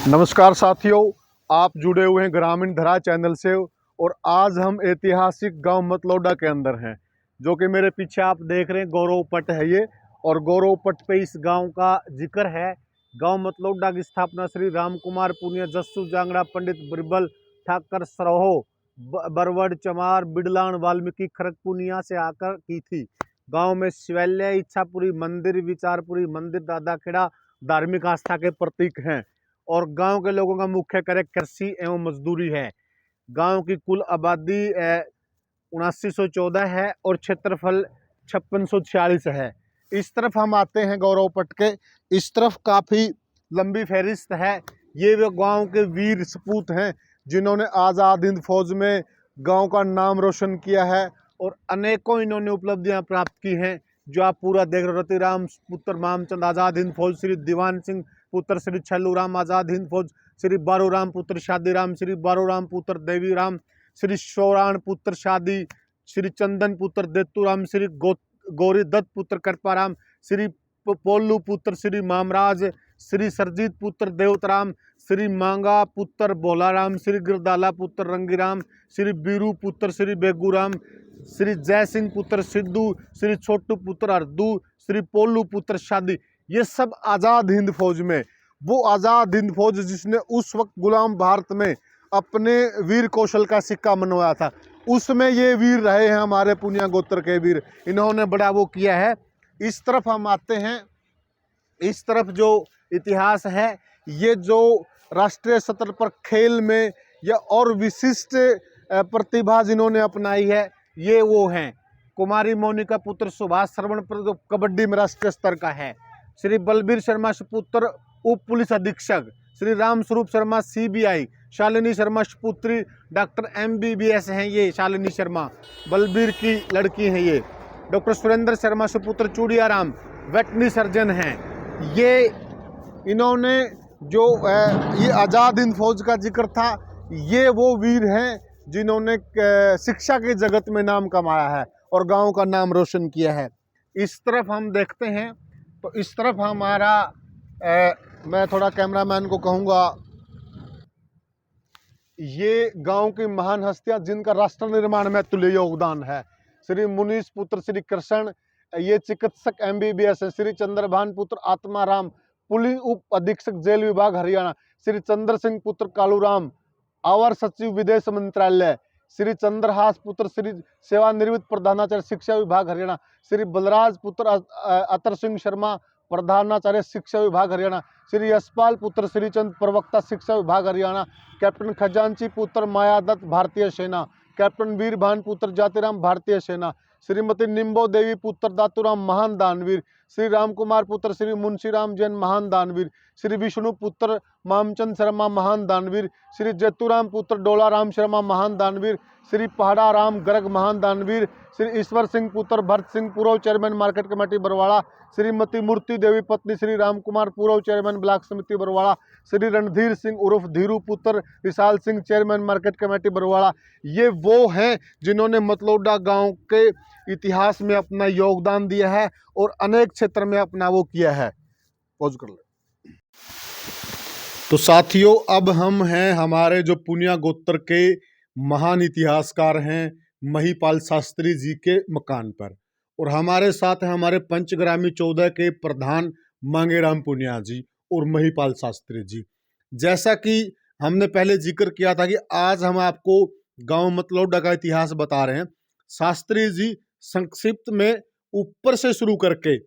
नमस्कार साथियों, आप जुड़े हुए हैं ग्रामीण धरा चैनल से। और आज हम ऐतिहासिक गांव मतलौडा के अंदर हैं, जो कि मेरे पीछे आप देख रहे हैं गौरव पट है ये। और गौरव पट पे इस गांव का जिक्र है। गांव मतलौडा की स्थापना श्री राम कुमार पुनिया, जस्सू जांगड़ा, पंडित बिरबल ठाकर सरोहो, बरवड़ चमार, बिडलान, वाल्मीकि खरक पुनिया से आकर की थी। गांव में शिवालय, इच्छापुरी मंदिर, विचारपुरी मंदिर, दादा खेड़ा धार्मिक आस्था के प्रतीक हैं। और गांव के लोगों का मुख्य कार्य कृषि एवं मजदूरी है। गांव की कुल आबादी 7914 है और क्षेत्रफल 5646 है। इस तरफ हम आते हैं गौरव पट के, इस तरफ काफ़ी लंबी फहरिस्त है। ये वे गांव के वीर सपूत हैं जिन्होंने आज़ाद हिंद फौज में गांव का नाम रोशन किया है और अनेकों इन्होंने उपलब्धियां प्राप्त की हैं, जो आप पूरा देख रहे हो। रतिराम पुत्र मामचंद आज़ाद हिंद फौज, श्री दीवान सिंह पुत्र श्री छल्लूराम आज़ाद हिंद फौज, श्री बारूराम पुत्र शादीराम, श्री बारूराम पुत्र देवीराम, श्री शौराण पुत्र शादी, श्री चंदन पुत्र देतुराम, श्री गौरी दत्त पुत्र कृपाराम, श्री पोलू पुत्र श्री मामराज, श्री सरजीत पुत्र देवतराम, श्री मांगा पुत्र भोलाराम, श्री गिरदाला पुत्र रंगीराम, श्री बीरू पुत्र श्री बेगूराम, श्री जय सिंह पुत्र सिद्धू, श्री छोटू पुत्र हरदू, श्री पोलू पुत्र शादी। ये सब आज़ाद हिंद फौज में, वो आज़ाद हिंद फौज जिसने उस वक्त गुलाम भारत में अपने वीर कौशल का सिक्का मनवाया था, उसमें ये वीर रहे हैं हमारे पुनिया गोत्र के वीर। इन्होंने बड़ा वो किया है। इस तरफ हम आते हैं, इस तरफ जो इतिहास है, ये जो राष्ट्रीय स्तर पर खेल में या और विशिष्ट प्रतिभा जिन्होंने अपनाई है, ये वो हैं कुमारी मोनिका पुत्र सुभाष श्रवण, जो कबड्डी में राष्ट्रीय स्तर का है। श्री बलबीर शर्मा सुपुत्र उप पुलिस अधीक्षक, श्री राम स्वरूप शर्मा CBI, शालिनी शर्मा सुपुत्री डॉक्टर MBBS हैं ये। शालिनी शर्मा बलबीर की लड़की हैं ये। डॉक्टर सुरेंद्र शर्मा सुपुत्र चूड़ियाराम वेटनरी सर्जन हैं ये। इन्होंने जो ये आज़ाद हिंद फौज का जिक्र था, ये वो वीर हैं जिन्होंने शिक्षा के जगत में नाम कमाया है और गांव का नाम रोशन किया है। इस तरफ हम देखते हैं तो इस तरफ हमारा मैं थोड़ा कैमरामैन को कहूँगा, ये गांव की महान हस्तियां जिनका राष्ट्र निर्माण में तुल्य योगदान है। श्री मुनीष पुत्र श्री कृष्ण, ये चिकित्सक MBBS है। श्री चंद्रभान पुत्र आत्माराम, पुलिस उप अधीक्षक जेल विभाग हरियाणा। श्री चंद्र सिंह पुत्र कालूराम, अवर सचिव विदेश मंत्रालय। श्री चंद्रहास पुत्र श्री सेवानिवृत्त प्रधानाचार्य शिक्षा विभाग हरियाणा। श्री बलराज पुत्र अतर सिंह शर्मा, प्रधानाचार्य शिक्षा विभाग हरियाणा। श्री यशपाल पुत्र श्रीचंद, प्रवक्ता शिक्षा विभाग हरियाणा। कैप्टन खजांची पुत्र मायादत्त, भारतीय सेना। कैप्टन वीरभान पुत्र जातिराम, भारतीय सेना। श्रीमती निम्बो देवी पुत्र दातूराम, महान दानवीर। श्री राम कुमार पुत्र श्री मुंशीराम जैन, महान दानवीर। श्री विष्णु पुत्र मामचंद शर्मा, महान दानवीर। श्री जतुराम पुत्र डोलाराम शर्मा, महान दानवीर। श्री पहाड़ा राम गर्ग, महान दानवीर। श्री ईश्वर सिंह पुत्र भरत सिंह, पूर्व chairman market committee Barwara. Shrimati Murti Devi पत्नी श्री राम कुमार, पूर्व चेयरमैन ब्लॉक समिति बरवाड़ा। श्री रणधीर सिंह उर्फ धीरू पुत्र Vishal Singh, chairman market committee Barwara. ये वो हैं जिन्होंने मतलौडा गांव के इतिहास में अपना योगदान दिया है और अनेक क्षेत्र में अपना वो किया है। पॉज कर ले। तो साथियों, अब हम हैं हमारे जो पुनिया गोत्र के महान इतिहासकार हैं महिपाल शास्त्री जी के मकान पर, और हमारे साथ हैं हमारे पंचग्रामी 14 के प्रधान मांगेराम पुनिया जी और महिपाल शास्त्री जी। जैसा कि हमने पहले जिक्र किया था कि आज हम आपको गांव मतलौडा का इतिहास बता रहे हैं। शास्त्री जी संक्षिप्त में ऊपर से शुरू करके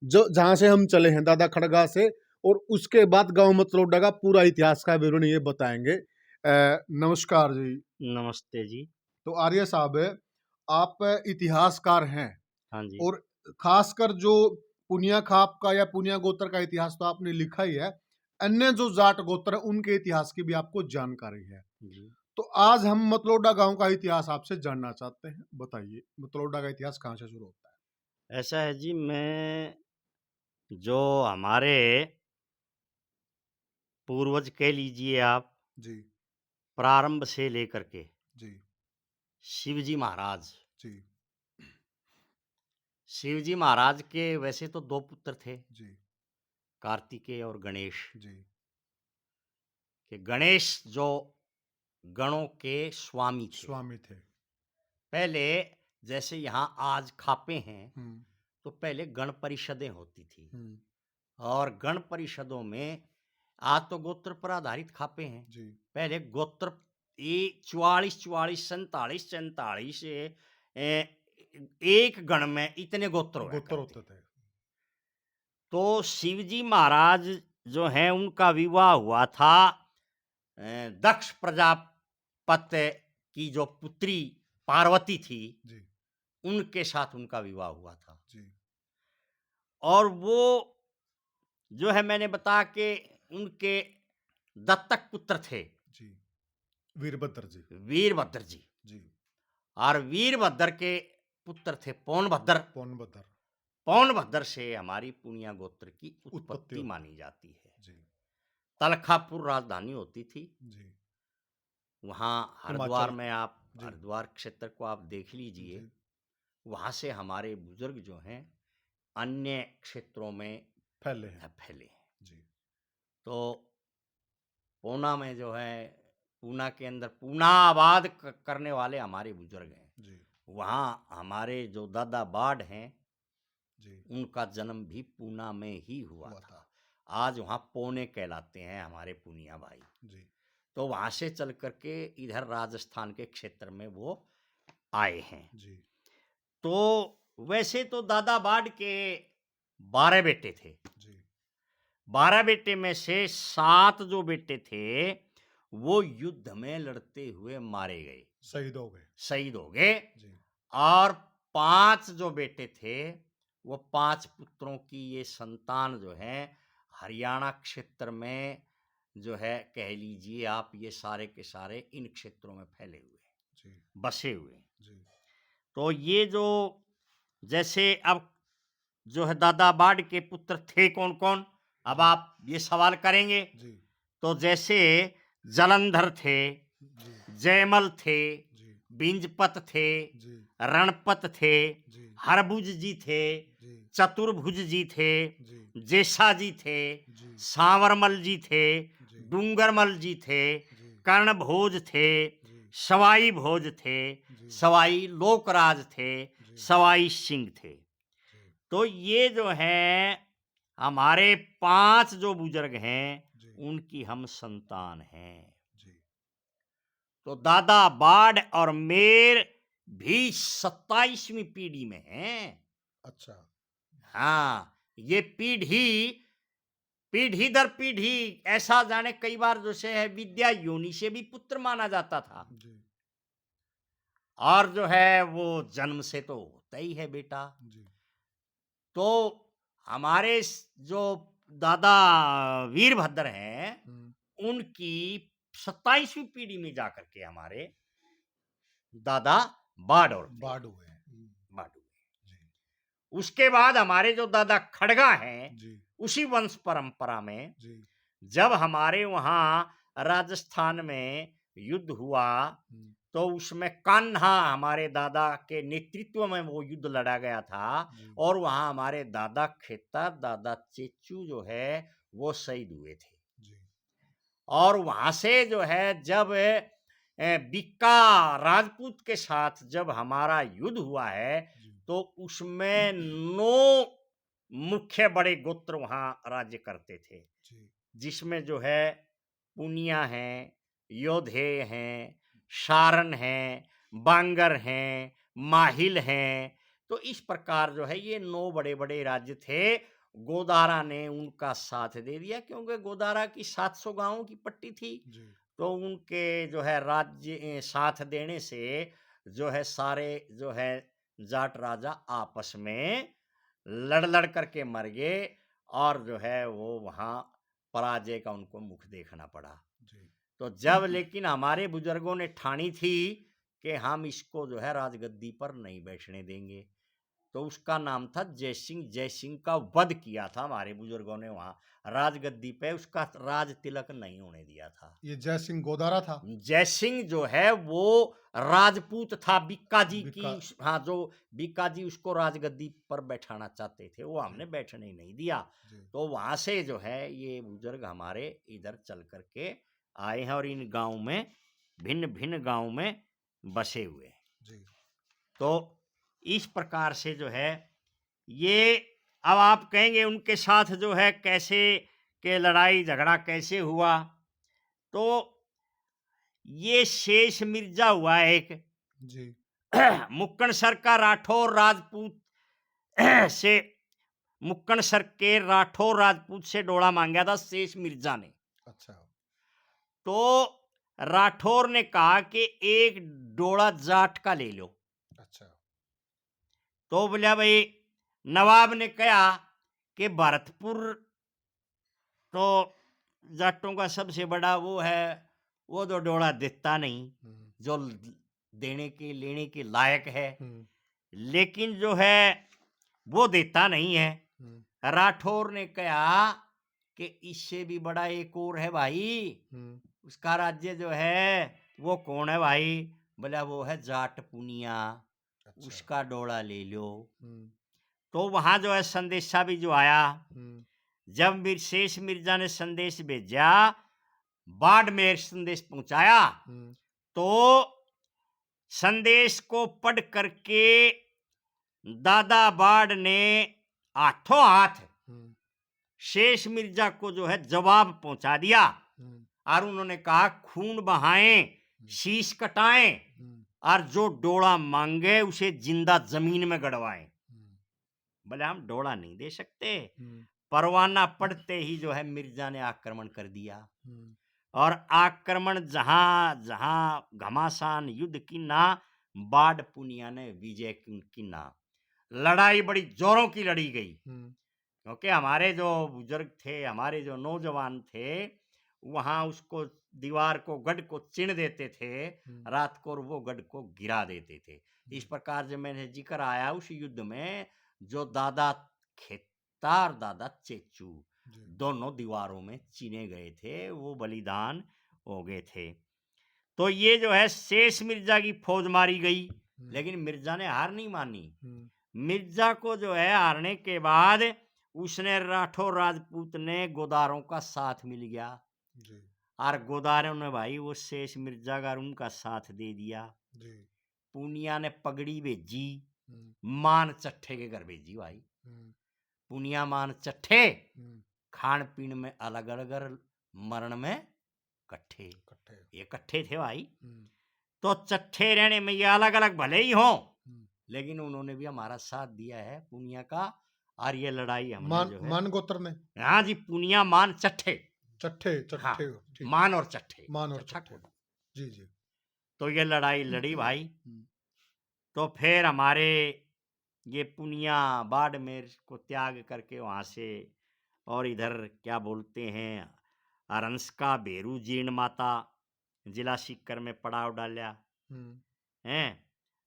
जो जहां से हम चले हैं दादा खड़गा से, और उसके बाद गांव मतलौडा का पूरा इतिहास का विवरण ये बताएंगे। नमस्कार जी। नमस्ते जी। तो आर्य साहब, आप इतिहासकार हैं। हाँ जी। और खासकर जो पुनिया खाप का या पुनिया गोत्र का इतिहास तो आपने लिखा ही है, अन्य जो जाट गोत्र है उनके इतिहास की भी आपको जानकारी है जी। तो आज हम मतलौडा गांव का इतिहास आपसे जानना चाहते हैं। बताइए, मतलौडा का इतिहास कहाँ से शुरू होता है? ऐसा है जी, मैं जो हमारे पूर्वज कह लीजिए आप, जी प्रारंभ से लेकर के जी शिवजी महाराज। जी शिवजी महाराज के वैसे तो 2 पुत्र थे, जी कार्तिकेय और गणेश। जी कि गणेश जो गणों के स्वामी थे। स्वामी थे। पहले जैसे यहाँ आज खापे हैं, हम्म, तो पहले गण परिषदें होती थी, हम्म, और गण परिषदों में आज तो गोत्र पर आधारित खापे हैं। जी, पहले गोत्र ये 44 47 47 एक गण में इतने गोत्र हुआ गोत्र करते। होते थे। तो शिवजी महाराज जो हैं उनका विवाह हुआ था दक्ष प्रजापति की जो पुत्री पार्वती थी, जी, उनके साथ उनका विवाह हुआ था। जी, और वो जो है मैंने बताया कि उनके दत्तक पुत्र थे जी, वीरभद्र जी, वीरभद्र जी, जी, और वीरभद्र के पुत्र थे पौनभद्र। पौनभद्र, पौनभद्र से हमारी पुनिया गोत्र की उत्पत्ति उत्पत्ति होती मानी जाती है। जी, तलखापुर राजधानी होती थी। जी, वहाँ हरिद्वार हिमाचल, में आप जी, हरिद्वार क्षेत्र को आप देख लीजिए। जी, वहाँ से हमारे बुजुर्ग जो हैं अन्य क्षेत्रों में फैले हैं। फैले हैं। जी, तो पूना में जो है, पूना के अंदर पूना आबाद करने वाले हमारे बुजुर्ग हैं। जी, वहाँ हमारे जो दादा बाढ़ हैं, जी, उनका जन्म भी पूना में ही हुआ हुआ था। था। आज वहाँ पौने कहलाते हैं हमारे पुनिया भाई। जी, तो वहाँ से चल करके इधर राजस्थान के क्षेत्र में वो आए हैं। जी, तो वैसे तो दादा बाढ़ के 12 बेटे थे। जी, 12 बेटे में से 7 जो बेटे थे वो युद्ध में लड़ते हुए मारे गए, शहीद हो गए। शहीद हो गए। जी, और 5 जो बेटे थे वो 5 पुत्रों की ये संतान जो है हरियाणा क्षेत्र में जो है कह लीजिए आप, ये सारे के सारे इन क्षेत्रों में फैले हुए हैं, जी, बसे हुए हैं। जी, तो ये जो जैसे अब जो है दादा बाढ़ के पुत्र थे कौन कौन, अब आप ये सवाल करेंगे। जी, तो जैसे जलंधर थे, जी, जयमल थे, जी, बिंजपत थे, जी, रणपत थे, जी, हरभुज जी थे, जी, चतुर्भुज जी थे, जी, जेसा जी थे, जी, सांवरमल जी थे, जी, डूंगरमल जी थे, जी, कर्णभोज थे, जी, सवाई भोज थे, जी, सवाई लोकराज थे, जी, सवाई सिंह थे। जी, तो ये जो है हमारे 5 जो बुजुर्ग हैं जी, उनकी हम संतान हैं। जी, तो दादा बाढ़ और मेर भी 27वीं पीढ़ी में हैं। अच्छा, हाँ, ये पीढ़ी दर पीढ़ी ऐसा जाने कई बार जैसे है विद्या योनि से भी पुत्र माना जाता था, जी, और जो है वो जन्म से तो होता ही है बेटा। जी, तो हमारे जो दादा वीरभद्र हैं हम्म, उनकी 27वीं पीढ़ी में जाकर के हमारे दादा बाढ़ और थे, बाढ़ हुए हैं। बाढ़ हुए। जी, उसके बाद हमारे जो दादा खड़गा हैं, जी, उसी वंश परंपरा में जी, जब हमारे वहाँ राजस्थान में युद्ध हुआ, हम्म, तो उसमें कान्हा हमारे दादा के नेतृत्व में वो युद्ध लड़ा गया था, जी, और वहाँ हमारे दादा खेता दादा चेचू जो है वो शहीद हुए थे। जी, और वहाँ से जो है जब बिक्का राजपूत के साथ जब हमारा युद्ध हुआ है, जी, तो उसमें 9 मुख्य बड़े गोत्र वहाँ राज्य करते थे, जी, जिसमें जो है पुनिया हैं, योधे हैं, सारन हैं, बांगर हैं, माहिल हैं। तो इस प्रकार जो है ये 9 बड़े बड़े राज्य थे। गोदारा ने उनका साथ दे दिया, क्योंकि गोदारा की 700 गांवों की पट्टी थी। जी, तो उनके जो है राज्य साथ देने से जो है सारे जो है जाट राजा आपस में लड़ लड़ करके मर गए, और जो है वो वहाँ पराजय का उनको मुख देखना पड़ा। जी, तो जब लेकिन हमारे बुजुर्गों ने ठानी थी कि हम इसको जो है राजगद्दी पर नहीं बैठने देंगे, तो उसका नाम था जयसिंह। जयसिंह का वध किया था हमारे बुजुर्गों ने वहाँ राजगद्दी पे, उसका राज तिलक नहीं होने दिया था। ये जय सिंह गोदारा था। जयसिंह जो है वो राजपूत था, बिक्का जी बिक्का, की, हाँ, जो बिक्का जी उसको राजगद्दी पर बैठाना चाहते थे, वो हमने जी, बैठने ही नहीं दिया। जी, तो वहां से जो है ये बुजुर्ग हमारे इधर चल करके आए हैं और इन गांव में भिन्न भिन्न गांव में बसे हुए हैं। जी। तो इस प्रकार से जो है ये, अब आप कहेंगे उनके साथ जो है कैसे के लड़ाई झगड़ा कैसे हुआ, तो ये शेष मिर्जा हुआ एक, जी। मुक्कन सर का राठौर राजपूत से, मुक्कन सर के राठौर राजपूत से डोला मांगा था शेष मिर्जा ने। अच्छा। तो राठौर ने कहा कि एक डोला जाट का ले लो। अच्छा। तो बोला भाई, नवाब ने कहा कि भरतपुर तो जाटों का सबसे बड़ा वो है, वो तो डोला देता नहीं जो देने के लेने के लायक है, लेकिन जो है वो देता नहीं है। राठौर ने कहा कि इससे भी बड़ा एक और है भाई, उसका राज्य जो है वो कौन है भाई? बोला वो है जाट पुनिया। अच्छा। उसका डोला ले लो। तो वहां जो है संदेशा भी जो आया, जब शेष मिर्जा ने संदेश भेजा, बाड़मेर संदेश पहुंचाया, तो संदेश को पढ़ करके दादा बाड़ ने हाथों हाथ शेष मिर्जा को जो है जवाब पहुंचा दिया, और उन्होंने कहा खून बहाएं, शीश कटाएं, और जो डोला मांगे उसे जिंदा जमीन में गड़वाएं। बोले हम डोला नहीं दे सकते। परवाना पड़ते ही जो है मिर्जा ने आक्रमण कर दिया, और आक्रमण जहां जहां घमासान युद्ध की ना, बाड़ पुनिया ने विजय की ना। लड़ाई बड़ी जोरों की लड़ी गई, क्योंकि हमारे जो बुजुर्ग थे, हमारे जो नौजवान थे, वहां उसको दीवार को गढ़ को चिन देते थे रात को, और वो गढ़ को गिरा देते थे। इस प्रकार जो मैंने जिक्र आया उस युद्ध में जो दादा खेता और दादा चेचू दोनों दीवारों में चिने गए थे, वो बलिदान हो गए थे। तो ये जो है शेष मिर्जा की फौज मारी गई, लेकिन मिर्जा ने हार नहीं मानी। मिर्जा को जो है हारने के बाद उसने राठौर राजपूत ने गोदारों का साथ मिल गया, और गोदारों ने भाई वो शेष मिर्जा का उनका साथ दे दिया। पुनिया ने पगड़ी भेजी, मान चट्ठे के घर भेजी भाई। पुनिया मान चट्ठे, खान पीन में अलग अलग, मरण में कट्ठे, ये कट्ठे थे भाई। तो चट्ठे रहने में ये अलग अलग भले ही हो, लेकिन उन्होंने भी हमारा साथ दिया है पुनिया का, और ये लड़ाई हमने जो है मान गोत्र ने। हाँ जी, पुनिया मान चट्ठे, चट्ठे हाँ, मान और चट्ठे, मान और चट्ठे। जी जी। तो ये लड़ाई लड़ी भाई। तो फिर हमारे ये पुनिया बाड़मेर को त्याग करके वहां से, और इधर क्या बोलते हैं अरंस का बेरू जीर्ण माता जिला सीकर में पड़ाव डाला हैं।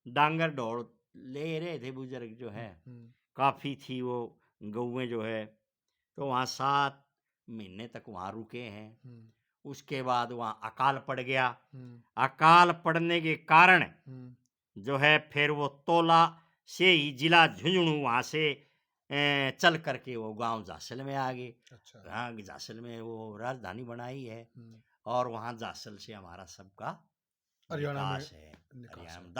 डांगर ढोल ले रहे थे बुजुर्ग जो है, काफी थी वो गौएं जो है, तो वहां 7 महीने तक वहां रुके हैं। उसके बाद वहां अकाल पड़ गया। अकाल पड़ने के कारण जो है फिर वो तोला से ही जिला झुंझुनू वहां से चल करके वो गांव जासल में आ गए। अच्छा। हाँ, जासल में वो राजधानी बनाई है, और वहां जासल से हमारा सबका विकास है। हरियाणा में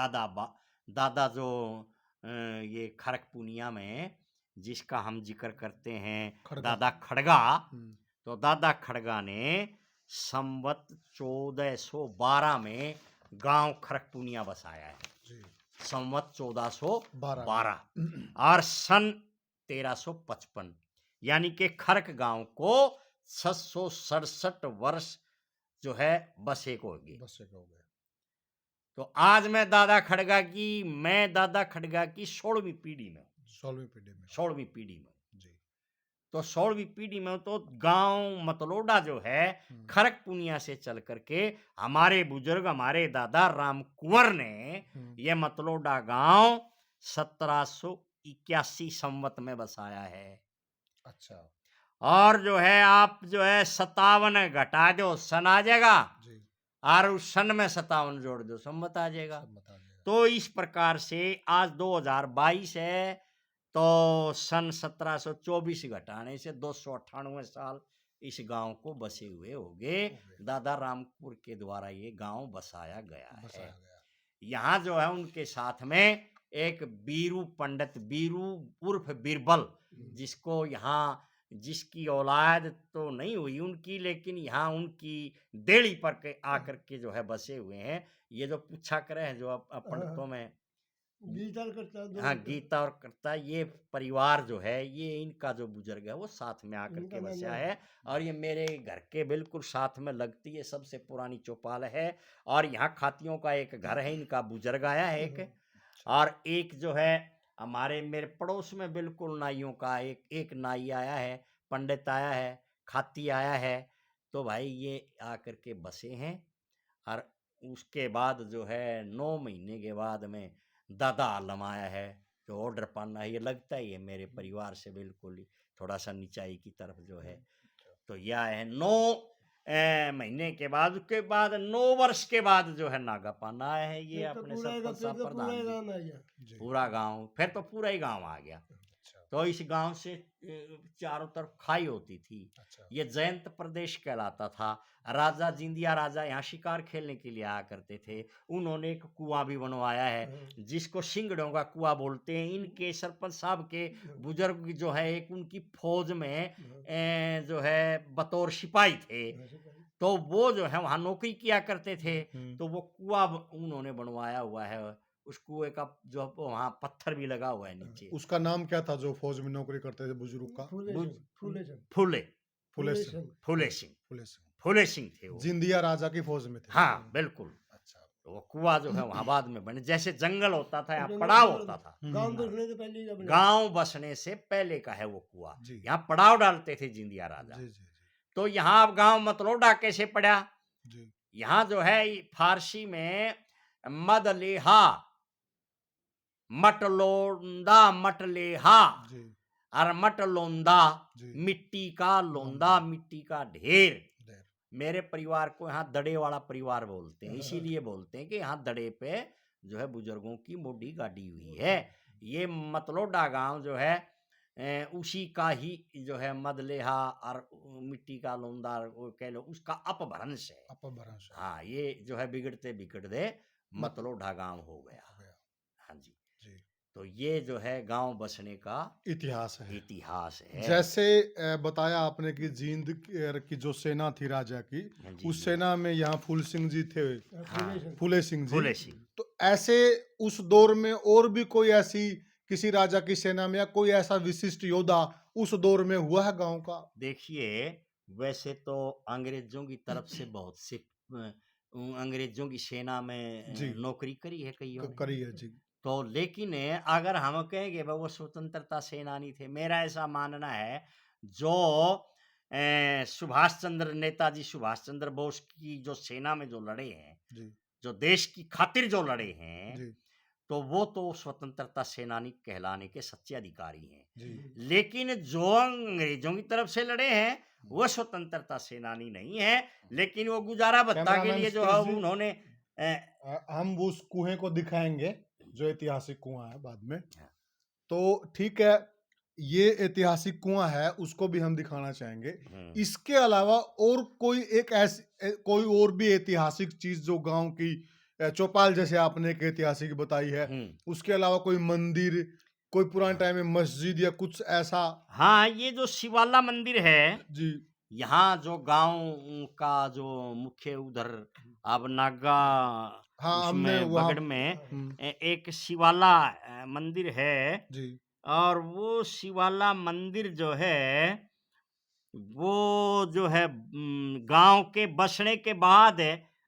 दादा जो ये खड़क पुनिया में जिसका हम जिक्र करते हैं दादा खड़गा, तो दादा खड़गा ने संवत 1412 में गांव खड़क पुनिया बसाया है। संवत 1412 और सन 1355, यानी कि खड़क गांव को 667 वर्ष जो है बसे को हो गए। तो आज मैं दादा खड़गा की 16वीं पीढ़ी में, 16वीं पीढ़ी में जी। तो 16वीं पीढ़ी में तो गांव मतलोडा जो है खड़क पुनिया से चल करके हमारे बुजुर्ग, हमारे दादा राम कुंवर ने ये मतलोडा गांव 1781 संवत में बसाया है। अच्छा। और जो है आप जो है 57 घटा दो सन आ जाएगा, और उस सन में 57 जोड़ दो संवत आ जाएगा। तो इस प्रकार से आज 2022 है, तो सन 1724 घटाने से 298 साल इस गांव को बसे हुए होंगे। दादा रामपुर के द्वारा ये गांव बसाया गया है। यहाँ जो है उनके साथ में एक बीरू पंडित, बीरू उर्फ बीरबल, जिसको यहाँ जिसकी औलाद तो नहीं हुई उनकी, लेकिन यहाँ उनकी देली पर के आकर के जो है बसे हुए हैं। ये जो पूछा करे हैं जो पंडितों में गीता करता दो हाँ गीता और करता, ये परिवार जो है ये इनका जो बुजुर्ग है वो साथ में आकर इनका के नाम बसा है। है। और ये मेरे घर के बिल्कुल साथ में लगती है, सबसे पुरानी चौपाल है। और यहाँ खातियों का एक घर है, इनका बुजुर्ग आया है एक। और एक जो है हमारे मेरे पड़ोस में बिल्कुल नाइयों का एक नाई आया है, पंडित आया है, खाती आया है। तो भाई ये आकर के बसे हैं। और उसके बाद जो है 9 महीने के बाद में दादा आलम आया है, जो ऑर्डर पाना है। ये लगता ही है मेरे परिवार से बिल्कुल ही थोड़ा सा नीचाई की तरफ जो है। तो यह है 9 महीने के बाद, उसके बाद 9 वर्ष के बाद जो है नागा पाना आया है। ये अपने सरपंच साहब प्रधान जी, पूरा गांव, फिर तो पूरा ही गांव आ गया। तो इस गांव से चारों तरफ खाई होती थी। ये जयंत प्रदेश कहलाता था। राजा जिंदिया राजा यहाँ शिकार खेलने के लिए आया करते थे। उन्होंने एक कुआं भी बनवाया है, जिसको सिंगड़ों का कुआं बोलते हैं। इनके सरपंच साहब के बुजुर्ग जो है एक उनकी फौज में जो है बतौर सिपाही थे, तो वो जो है वहाँ नौकरी किया करते थे। तो वो कुआं उन्होंने बनवाया हुआ है। उस कुएं का जो वहाँ पत्थर भी लगा हुआ है नीचे। उसका नाम क्या था जो फौज में नौकरी करते थे बुजुर्ग का? फूले फुले सिंह। फूले सिंह फुले सिंह फूले सिंह थे वो। जिंदिया राजा की फौज में थे। हाँ बिल्कुल। अच्छा। तो वो कुआं जो है वहां बाद में बने, जैसे जंगल होता था यहाँ पड़ाव होता था। गांव बसने से पहले का है वो कुआं। यहाँ पड़ाव डालते थे जिंदिया राजा। तो यहाँ अब गांव मतलोडा कैसे पड़ा? यहाँ जो है फारसी में मदलेहा, मटलोंदा, मटलेहा और मटलोंदा, मिट्टी का लोंदा, मिट्टी का ढेर। मेरे परिवार को यहाँ दड़े वाला परिवार बोलते हैं, इसीलिए बोलते हैं कि यहाँ दड़े पे जो है बुजुर्गों की मोटी गाड़ी हुई है। ये मतलोडा गांव जो है उसी का ही जो है मदलेहा और मिट्टी का लोंदा कह लो, उसका अपभ्रंश है। अपभ्रंश। हाँ, ये जो है बिगड़ते बिगड़ते मतलोडा गांव हो गया। हाँ जी। तो ये जो है गांव बसने का इतिहास है। जैसे बताया आपने कि जींद की जो सेना थी राजा की, उस सेना में यहाँ फूल सिंह जी थे। फूले सिंह जी। तो ऐसे उस दौर में और भी कोई ऐसी किसी राजा की सेना में या कोई ऐसा विशिष्ट योद्धा उस दौर में हुआ है गांव का? देखिए, वैसे तो अंग्रेजों की तरफ से बहुत से अंग्रेजों की सेना में नौकरी करी है कईयों ने। करी है जी। तो लेकिन अगर हम कहेंगे वो स्वतंत्रता सेनानी थे, मेरा ऐसा मानना है जो सुभाष चंद्र, नेताजी सुभाष चंद्र बोस की जो सेना में जो लड़े हैं जी, जो देश की खातिर जो लड़े हैं जी, तो वो तो स्वतंत्रता सेनानी कहलाने के सच्चे अधिकारी हैं जी। लेकिन जो अंग्रेजों की तरफ से लड़े हैं वो स्वतंत्रता सेनानी नहीं है, लेकिन वो गुजारा भत्ता के लिए जो है उन्होंने हम उस कुएं को दिखाएंगे जो ऐतिहासिक कुआं है बाद में। तो ठीक है, ये ऐतिहासिक कुआं है, उसको भी हम दिखाना चाहेंगे। इसके अलावा और कोई एक ऐसी कोई और भी ऐतिहासिक चीज जो गांव की चौपाल जैसे आपने एक ऐतिहासिक बताई है, उसके अलावा कोई मंदिर, कोई पुराने टाइम में मस्जिद या कुछ ऐसा? हाँ, ये जो शिवाला मंदिर है जी, यहाँ जो गांव का जो मुख्य उधर अब नागा उसमें बगड़ में एक शिवाला मंदिर है जी। और वो शिवाला मंदिर जो है वो जो है गांव के बसने के बाद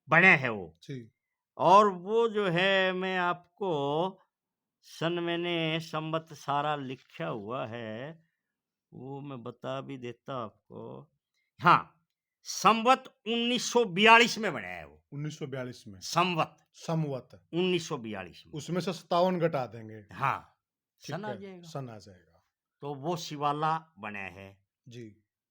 बने है वो जी। और वो जो है मैं आपको मैंने संवत सारा लिखा हुआ है, वो मैं बता भी देता आपको। हाँ, संवत 1942 में बना है वो। 1942 में संवत 1942 में, उसमें से 57 घटा देंगे। हाँ, सन आ जाएगा। तो वो शिवाला बना है जी।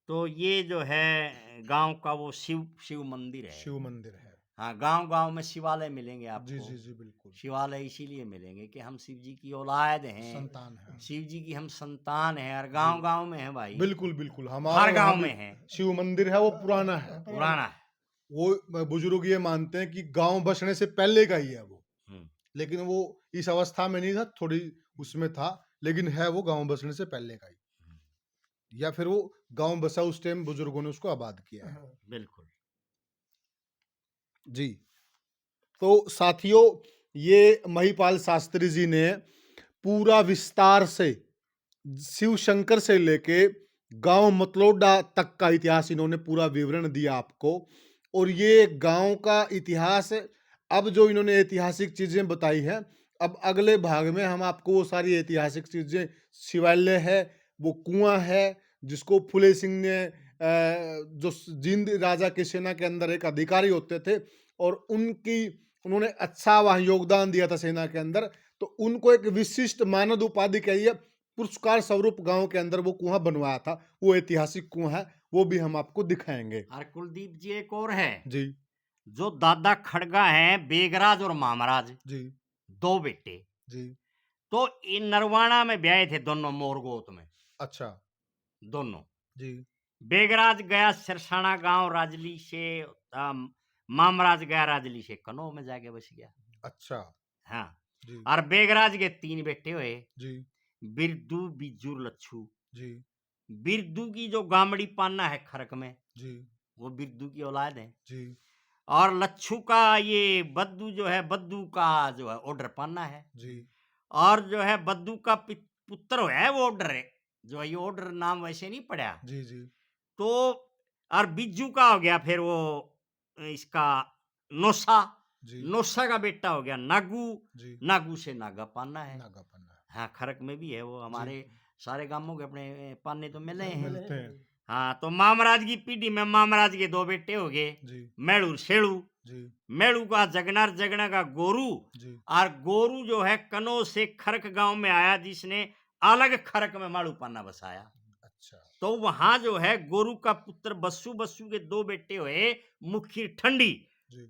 तो ये जो है गांव का वो शिव मंदिर है। शिव मंदिर है। हाँ, गांव-गांव में शिवालय मिलेंगे जी आपको। जी जी बिल्कुल, शिवालय इसीलिए मिलेंगे कि हम शिव जी की औलाद हैं, संतान है। शिव जी की हम संतान हैं, और गांव-गांव में है भाई, बिल्कुल बिल्कुल, हर हमारे यहाँ गांव भी में है, शिव मंदिर है, वो पुराना है। पुराना है। वो बुजुर्ग ये मानते हैं कि गांव बसने से पहले का ही है वो, हम्म, लेकिन वो इस अवस्था में नहीं था, थोड़ी उसमें था, लेकिन है वो गांव बसने से पहले का ही, या फिर वो गांव बसा उस टाइम बुजुर्गों ने उसको आबाद किया है। बिल्कुल। जी, तो साथियों, ये महिपाल शास्त्री जी ने पूरा विस्तार से शिव शंकर से लेके गांव मतलोडा तक का इतिहास इन्होंने पूरा विवरण दिया आपको। और ये गांव का इतिहास, अब जो इन्होंने ऐतिहासिक चीजें बताई हैं, अब अगले भाग में हम आपको वो सारी ऐतिहासिक चीजें, शिवालय है, वो कुआं है जिसको फुले सिंह ने जो जींद राजा की सेना के अंदर एक अधिकारी होते थे, और उन्होंने अच्छा वहां योगदान दिया था सेना के अंदर, तो उनको एक विशिष्ट मानद उपाधि कही है, पुरस्कार स्वरूप गांव के अंदर वो कुआं बनवाया था। वो ऐतिहासिक कुआं है, वो भी हम आपको दिखाएंगे। और कुलदीप जी एक और है, जी जो दादा खड़गा हैं, बेगराज और मामराज, जी दो बेटे, जी। तो इन नरवाणा में ब्याहे थे दोनों, मोरगोत में अच्छा। दोनों। जी बेगराज गया सिरसाना गांव राजली से, मामराज गया राजली से कनो में जाके बस गया। अच्छा। हाँ, जी और बेगराज के 3 बेटे हुए, जी बिरदू, बिजूर, लच्छू। जी बिरदू की जो गामड़ी पाना है खरक में, जी वो बिरदू की औलाद है। जी और लच्छू का ये बद्दू जो है, बद्दू का जो है ऑर्डर पाना है। जी और जो है बद्दू का पुत्र है वो ऑर्डर है, जो है ये ऑर्डर नाम वैसे नहीं पड़ा। जी जी तो और बिज्जू का हो गया फिर वो इसका नोसा, जी नोसा का बेटा हो गया नागू, जी। नागू से नागा पाना है। नागा पन्ना हाँ, खरक में भी है वो, हमारे सारे गांवों के अपने पाने तो मिले हैं। मिलते हैं। हाँ, तो मामराज की पीढ़ी में मामराज के 2 बेटे हो गए, जी मेड़ू शेड़ू। जी मेड़ू का जगनार, जगना का गोरू। जी और गोरू जो है कनो से खरक गांव में आया, जिसने अलग खरक में माड़ू पाना बसाया। अच्छा। तो वहां जो है गोरू का पुत्र बस्सू, बस्सू के 2 बेटे हुए, मुखी ठंडी। जी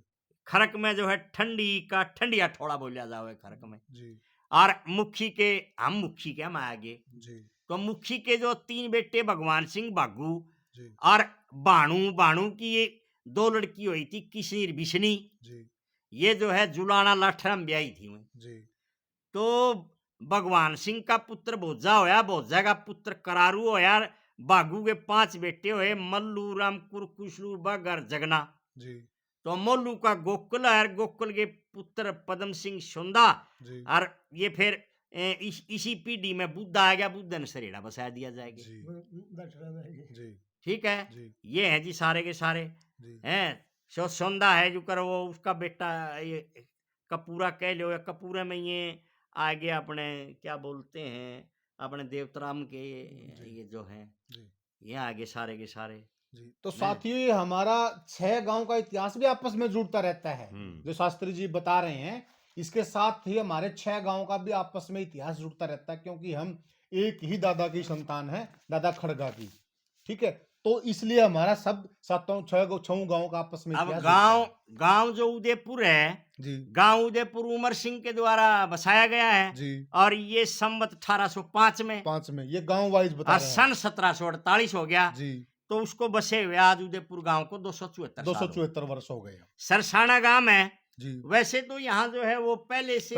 खरक में जो है ठंडी का ठंडिया ठोड़ा बोलिया जावे खरक में। जी और मुखी के, हम मुखी के हम आगे, जी तो मुखी के जो 3 बेटे भगवान सिंह बागू, जी और बाणू, बाणू की ये 2 लड़की हुई थी, किशनीर बिशनी। जी ये जो है जुलाना लाठरम ब्याही थी वहीं। जी तो भगवान सिंह का पुत्र भोजा होया, भोजा का पुत्र करारू होया। बागू के 5 बेटे हुए, मल्लू, रामकुर, कुशलू, बग और जगना। जी तो मोलू का गोकुल है, गोकुल के पुत्र पद्म सिंह सुंदा। जी और ये फिर इसी पीढ़ी में बुद्धा आ गया, बुद्ध ने सरेड़ा बसा दिया जाएगा। जी जी ठीक है, जी ये हैं जी सारे के सारे जी हैं। सौंदा है जो कर वो उसका बेटा, ये कपूरा कह लो, या कपूरा में ये आगे अपने क्या बोलते हैं, अपने देवतराम के ये जो हैं, जी ये आगे सारे के सारे जी। तो हैं। साथियों, ये हमारा 6 गांव का इतिहास भी आपस में जुड़ता रहता है, जो शास्त्री जी बता रहे हैं। इसके साथ ही हमारे 6 गांव का भी आपस में इतिहास जुड़ता रहता है, क्योंकि हम एक ही दादा की संतान है, दादा खड़गा की। ठीक है, तो इसलिए हमारा सब 6 गांव का आपस में अब इतिहास गांव, जुड़ता है। गांव जो उदयपुर है, जी गांव उदयपुर उमर सिंह के द्वारा बसाया गया है। जी। और ये संवत 1805 में, 5 में ये गांव वाइज बता और रहे हैं। सन 1748 हो गया। जी। तो उसको बसे हुए आज उदयपुर गांव को 274 साल हो गए। 274 वर्ष हो गए। सरसाना गांव है। जी। वैसे तो यहाँ जो है वो पहले से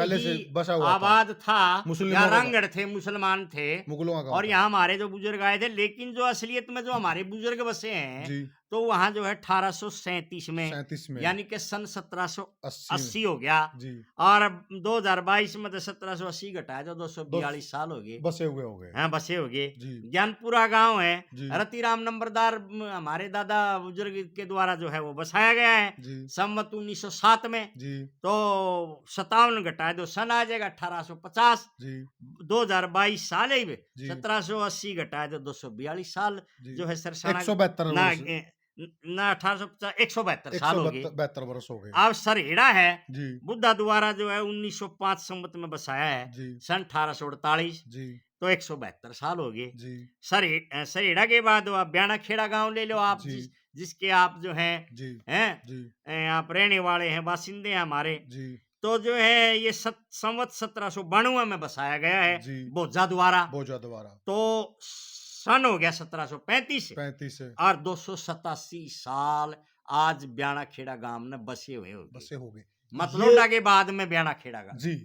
बसा हुआ आबाद था, मुस्लिमों या का। रंगड़ थे, मुसलमान थे, मुगलों का गांव और था। यहाँ हमारे जो बुजुर्ग आए थे। लेकिन जो असलियत में जो हमारे बुजुर्ग बसे हैं, जी तो वहां जो है 1837 में, 37 में, यानी कि सन 1780 80 हो गया। जी। और 2022 में तो 1780 घटाया तो 242 साल हो गए। बसे हुए हो गए। हाँ, बसे हो गए। जी ज्ञानपुरा गांव है, जी रतिराम नंबरदार हमारे दादा बुजुर्ग के द्वारा जो है वो बसाया गया है, जी संवत 1907 में। जी तो 57 घटाए तो सन आ जाएगा 1850। जी 2022 साल है ये। जी 1780 घटाए तो 242 साल जी। जो है सरसाना 172 ना वर्ष। ना 1850, 172 साल हो गए। 172 वर्ष हो गए। अब सरहेड़ा है, जी बुद्धा द्वारा जो है 1905 संवत में बसाया है, जी सन 1848। जी तो 172 साल हो गए। जी सरेड़ा के बाद आप ब्याना खेड़ा गांव ले लो आप, जी जिसके आप जो हैं जी हैं जी यहाँ पर रहने वाले हैं, बासिंदे हैं हमारे। जी तो जो है ये संवत 1792 में बसाया गया है जी बोझा द्वारा। बोझा द्वारा तो सन हो गया 1735 से 35 से और 287 साल आज ब्याणा खेड़ा गांव में बसे हुए होंगे। बसे हो गए। मतलोडा के बाद में ब्याणा खेड़ा गांव। जी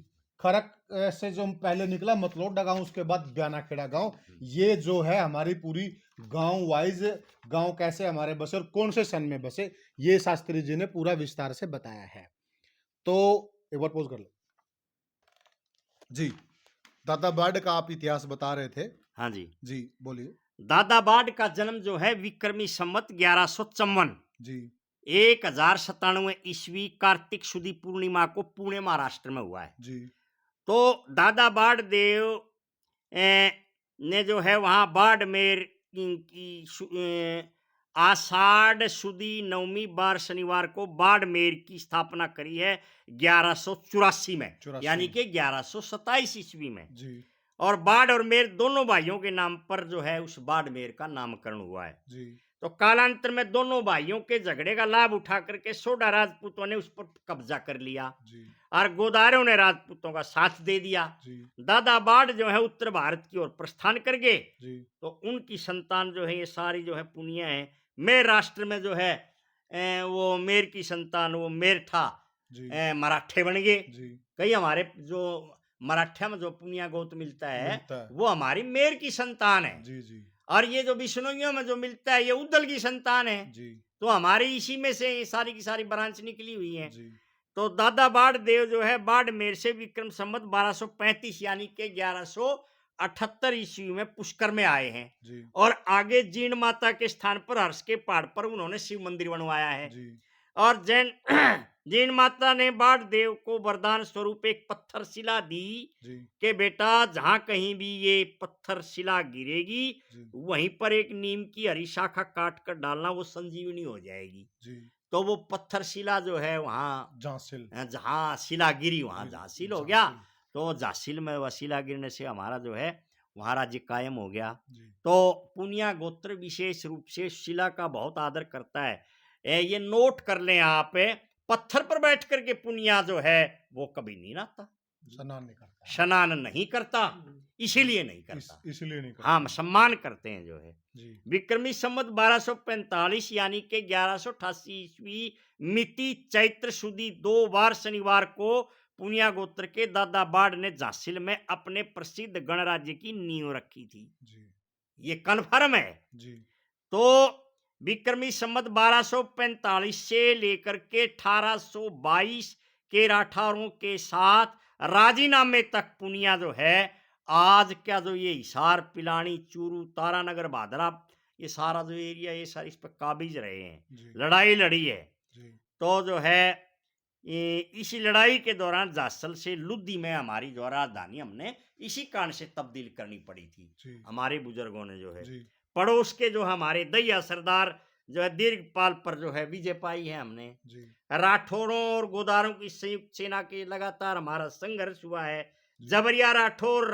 खरक से जो पहले निकला मतलोडा गांव, उसके बाद ब्यानाखेड़ा गांव। ये जो है हमारी पूरी गांव वाइज गांव कैसे हमारे बसे और कौन से सन में बसे, ये शास्त्री जी ने पूरा विस्तार से बताया है। तो एक बार पॉज कर लो जी। दादा बाड़ का आप इतिहास बता रहे थे। हाँ जी जी बोलिए। दादा बाड़ का जन्म जो है विक्रमी संवत 1154 जी 1097 ईस्वी कार्तिक शुदी पूर्णिमा को पुणे महाराष्ट्र में हुआ है। जी तो दादा बाड़देव ने जो है वहाँ बाड़मेर की आषाढ़ शुदी नवमी बार शनिवार को बाड़मेर की स्थापना करी है 1184 में, 84 यानी कि 1127 ईस्वी में। जी और बाढ़ और मेर दोनों भाइयों के नाम पर जो है उस बाड़मेर का नामकरण हुआ है। जी तो कालांतर में दोनों भाइयों के झगड़े का लाभ उठा करके सोडा राजपूतों ने उस पर कब्जा कर लिया जी और गोदारों ने राजपूतों का साथ दे दिया। जी दादा बाड़ जो है उत्तर भारत की ओर प्रस्थान कर गए। जी तो उनकी संतान जो है ये सारी जो है पुनिया है। मेर राष्ट्र में जो है वो मेर की संतान वो मेरठा जी मराठे बन गए। जी कई हमारे जो मराठा में जो पुनिया गोत मिलता है मिलता है। वो हमारी मेर की संतान है। जी जी और ये जो बिश्नोइयों में जो मिलता है ये उद्दल की संतान है। जी तो हमारी इसी में से ये सारी की सारी ब्रांच निकली हुई है। जी तो दादा बाड़ देव जो है बाड़मेर से विक्रम संवत 1235 यानी के 1178 ईस्वी में पुष्कर में आए हैं। जी और आगे जीण माता के स्थान पर हर्ष के पहाड़ पर उन्होंने शिव मंदिर बनवाया है। जी और जैन जीण माता ने बाड़ देव को वरदान स्वरूप एक पत्थर शिला दी जी कि बेटा जहां कहीं भी ये पत्थर शिला गिरेगी जी वहीं पर एक नीम की हरी शाखा काट कर डालना, वो संजीवनी हो जाएगी। जी तो वो पत्थर शिला जो है वहाँ झांसिल जहाँ शिला गिरी वहाँ गिरी, झांसिल हो गया। झांसिल। तो झांसिल में वह शिला गिरने से हमारा जो है वहाँ राज्य कायम हो गया। जी तो पुनिया गोत्र विशेष रूप से शिला का बहुत आदर करता है। ये नोट कर लें आप, पत्थर पर बैठ करके पुनिया जो है वो कभी नहीं नहाता, स्नान नहीं करता, स्नान नहीं करता, इसीलिए नहीं करता। इसलिए नहीं करता। हाँ सम्मान करते हैं जो है। जी विक्रमी संवत 1245 यानी के 1188 ईस्वी मिति चैत्र शुदी 2 बार शनिवार को पुनिया गोत्र के दादा बाड़ ने झांसिल में अपने प्रसिद्ध गणराज्य की नींव रखी थी। जी ये कन्फर्म है। जी तो विक्रमी संवत 1245 से लेकर के 1822 के राठौरों के साथ राजीनामे तक पुनिया जो है आज क्या जो ये हिसार पिलानी चूरू तारानगर भादरा ये सारा जो एरिया ये सारे इस पर काबिज रहे हैं, जी लड़ाई लड़ी है। जी तो जो है इसी लड़ाई के दौरान जासल से लुद्दी में हमारी जो राजधानी हमने इसी कारण से तब्दील करनी पड़ी थी। जी हमारे बुजुर्गों ने जो है जी पड़ोस के जो हमारे दैया सरदार जो है दीर्घपाल पर जो है विजय पाई है हमने। जी राठौरों और गोदारों की संयुक्त सेना के लगातार हमारा संघर्ष हुआ है। जी। जबरिया राठौर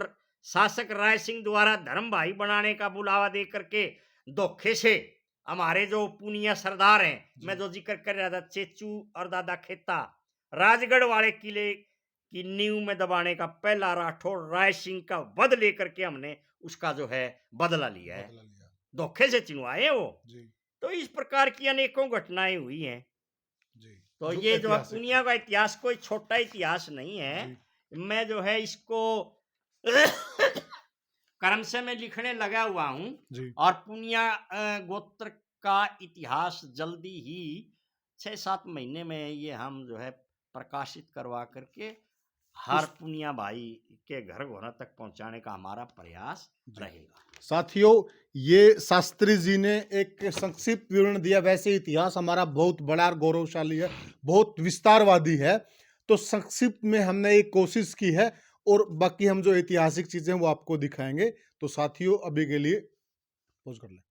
शासक राय सिंह द्वारा धर्म भाई बनाने का बुलावा दे करके धोखे से हमारे जो पुनिया सरदार हैं, जी। मैं जो जिक्र कर रहा था चेचू और दादा खेता, राजगढ़ वाले किले की नींव में दबाने का पहला राठौर राय सिंह का वध लेकर के हमने उसका जो है बदला लिया है। बदला लिया। धोखे से चिनवाए वो। जी तो इस प्रकार की अनेकों घटनाएं हुई हैं। जी तो ये जो है ऐतिहासिक पुनिया का इतिहास कोई छोटा इतिहास नहीं है। जी मैं जो है इसको कर्म से मैं लिखने लगा हुआ हूँ जी और पुनिया गोत्र का इतिहास जल्दी ही 6-7 महीने में ये हम जो है प्रकाशित करवा करके हर पुनिया भाई के घर घोर तक पहुंचाने का हमारा प्रयास रहेगा। साथियों, ये शास्त्री जी ने एक संक्षिप्त विवरण दिया। वैसे इतिहास हमारा बहुत बड़ा और गौरवशाली है, बहुत विस्तारवादी है, तो संक्षिप्त में हमने एक कोशिश की है और बाकी हम जो ऐतिहासिक चीजें वो आपको दिखाएंगे। तो साथियों, अभी के लिए पॉज कर लें।